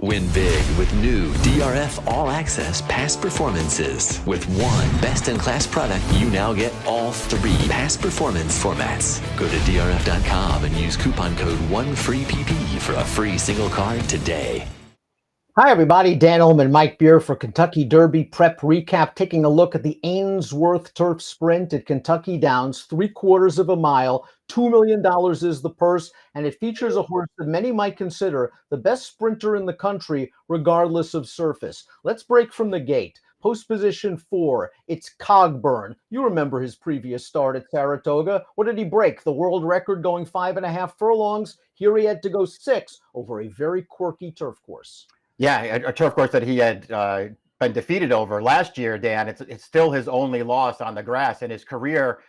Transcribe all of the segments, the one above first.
Win big with new DRF All Access past performances. With one best-in-class product, you now get all three past performance formats. Go to DRF.com and use coupon code 1FREEPP for a free single card today. Hi, everybody. Dan Illman, Mike Beer for Kentucky Derby Prep Recap, taking a look at the Ainsworth Turf Sprint at Kentucky Downs, 3/4 of a mile. $2 million is the purse, and it features a horse that many might consider the best sprinter in the country, regardless of surface. Let's break from the gate. Post position 4, it's Cogburn. You remember his previous start at Saratoga. What did he break? The world record going 5.5 furlongs. Here he had to go 6 over a very quirky turf course. Yeah, a turf course that he had been defeated over last year, Dan. It's still his only loss on the grass in his career.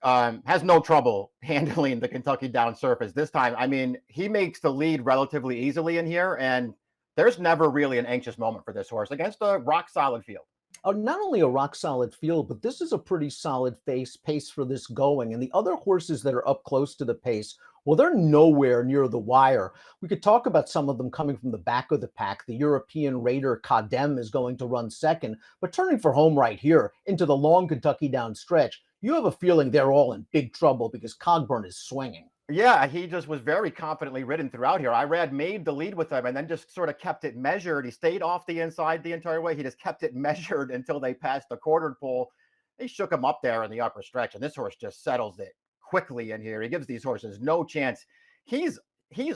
Has no trouble handling the Kentucky Downs surface this time. I mean, he makes the lead relatively easily in here, and there's never really an anxious moment for this horse against a rock-solid field. Not only a rock-solid field, but this is a pretty solid pace for this going. And the other horses that are up close to the pace, well, they're nowhere near the wire. We could talk about some of them coming from the back of the pack. The European Raider Kadem is going to run second, but turning for home right here into the long Kentucky Downs stretch, you have a feeling they're all in big trouble because Cogburn is swinging. Yeah, he just was very confidently ridden throughout here. Irad made the lead with him and then just sort of kept it measured. He stayed off the inside the entire way. He just kept it measured until they passed the quartered pole. They shook him up there in the upper stretch, and this horse just settles it quickly in here. He gives these horses no chance. He's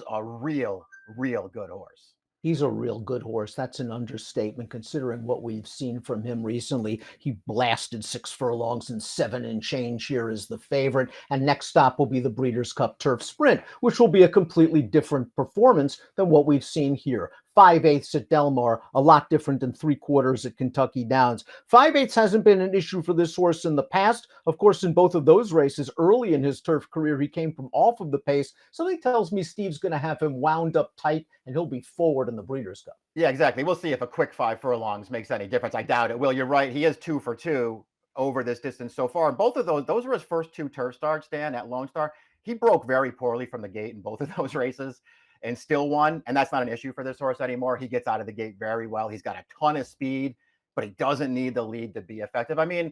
a real good horse. He's a real good horse. That's an understatement considering what we've seen from him recently. He blasted 6 furlongs and 7 and change here as the favorite. And next stop will be the Breeders' Cup Turf Sprint, which will be a completely different performance than what we've seen here. 5/8 at Del Mar, a lot different than 3/4 at Kentucky Downs. 5/8 hasn't been an issue for this horse in the past. Of course, in both of those races, early in his turf career, he came from off of the pace. Something tells me Steve's going to have him wound up tight, and he'll be forward in the Breeders' Cup. Yeah, exactly. We'll see if a quick 5 furlongs makes any difference. I doubt it will. You're right. He is 2 for 2 over this distance so far. And both of those were his first 2 turf starts, Dan, at Lone Star. He broke very poorly from the gate in both of those races and still won. And that's not an issue for this horse anymore. He gets out of the gate very well. He's got a ton of speed, but he doesn't need the lead to be effective. I mean,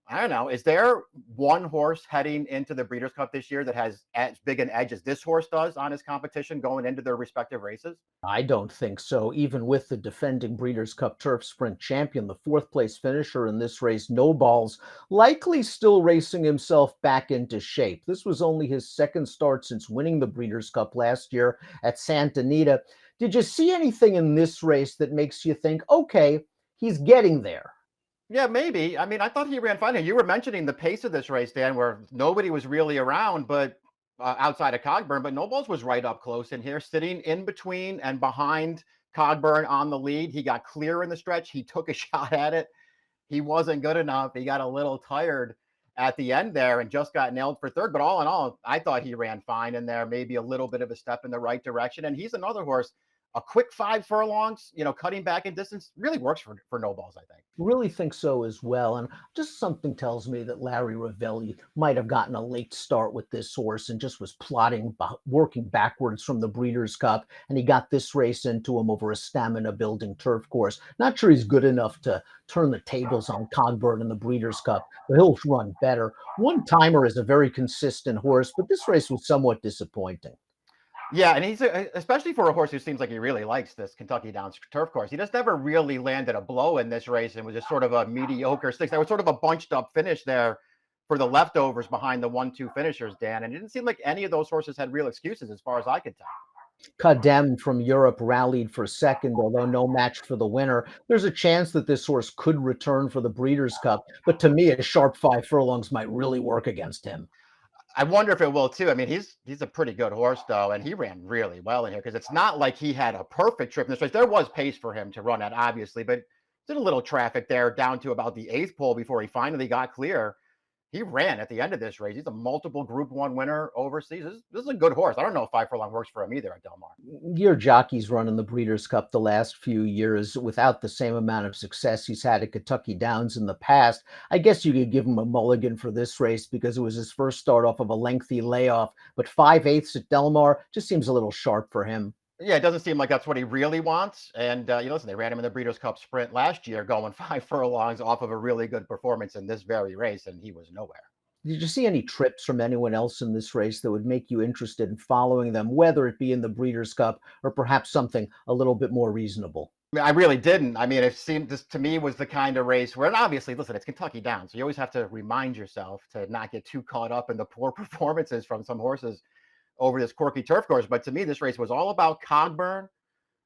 I don't know. Is there one horse heading into the Breeders' Cup this year that has as big an edge as this horse does on his competition going into their respective races? I don't think so. Even with the defending Breeders' Cup Turf Sprint champion, the 4th place finisher in this race, No Balls, likely still racing himself back into shape. This was only his 2nd start since winning the Breeders' Cup last year at Santa Anita. Did you see anything in this race that makes you think, okay, he's getting there? Yeah, maybe. I mean, I thought he ran fine. You were mentioning the pace of this race, Dan, where nobody was really around, but outside of Cogburn, but Nobles was right up close in here, sitting in between and behind Cogburn on the lead. He got clear in the stretch. He took a shot at it. He wasn't good enough. He got a little tired at the end there and just got nailed for 3rd. But all in all, I thought he ran fine in there, maybe a little bit of a step in the right direction. And he's another horse. A quick 5 furlongs, cutting back in distance really works for No Balls, I think. Really think so as well. And just something tells me that Larry Ravelli might have gotten a late start with this horse and just was working backwards from the Breeders' Cup. And he got this race into him over a stamina building turf course. Not sure he's good enough to turn the tables on Cogburn in the Breeders' Cup, but he'll run better. One Timer is a very consistent horse, but this race was somewhat disappointing. Yeah, and he's especially for a horse who seems like he really likes this Kentucky Downs turf course. He just never really landed a blow in this race and was just sort of a mediocre 6. There was sort of a bunched up finish there for the leftovers behind the 1-2 finishers, Dan. And it didn't seem like any of those horses had real excuses as far as I could tell. Kadem from Europe rallied for 2nd, although no match for the winner. There's a chance that this horse could return for the Breeders' Cup, but to me, a sharp 5 furlongs might really work against him. I wonder if it will too. I mean, he's a pretty good horse though, and he ran really well in here because it's not like he had a perfect trip in this race. There was pace for him to run at, obviously, but did a little traffic there down to about the 8th pole before he got clear. He ran at the end of this race. He's a multiple Group 1 winner overseas. This is a good horse. I don't know if 5 furlong works for him either at Del Mar. Your jockey's run in the Breeders' Cup the last few years without the same amount of success he's had at Kentucky Downs in the past. I guess you could give him a mulligan for this race because it was his first start off of a lengthy layoff, but 5/8 at Del Mar just seems a little sharp for him. Yeah, it doesn't seem like that's what he really wants. And listen, they ran him in the Breeders' Cup Sprint last year, going 5 furlongs off of a really good performance in this very race, and he was nowhere. Did you see any trips from anyone else in this race that would make you interested in following them, whether it be in the Breeders' Cup or perhaps something a little bit more reasonable? I mean, I really didn't. I mean, it seemed this to me was the kind of race where, and obviously, listen, it's Kentucky Downs, so you always have to remind yourself to not get too caught up in the poor performances from some horses over this quirky turf course. But to me, this race was all about Cogburn,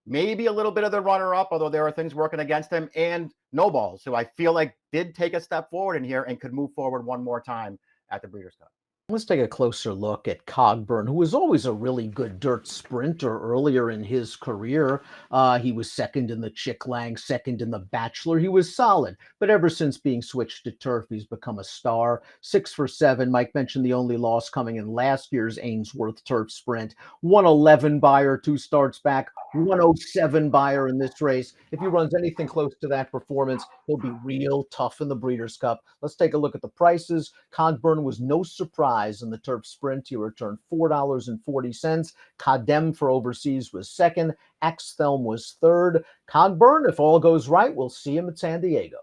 maybe a little bit of the runner-up, although there are things working against him, and No Balls, who I feel like did take a step forward in here and could move forward one more time at the Breeders' Cup. Let's take a closer look at Cogburn, who was always a really good dirt sprinter earlier in his career. He was second in the Chick Lang, second in the Bachelor. He was solid, but ever since being switched to turf, he's become a star. 6 for 7. Mike mentioned the only loss coming in last year's Ainsworth turf sprint. 111 buyer, 2 starts back, 107 buyer in this race. If he runs anything close to that performance, he'll be real tough in the Breeders' Cup. Let's take a look at the prices. Cogburn was no surprise in the turf sprint. He returned $4.40. Cadem for overseas was second. Axthelm was third. Cogburn, if all goes right, we'll see him at San Diego.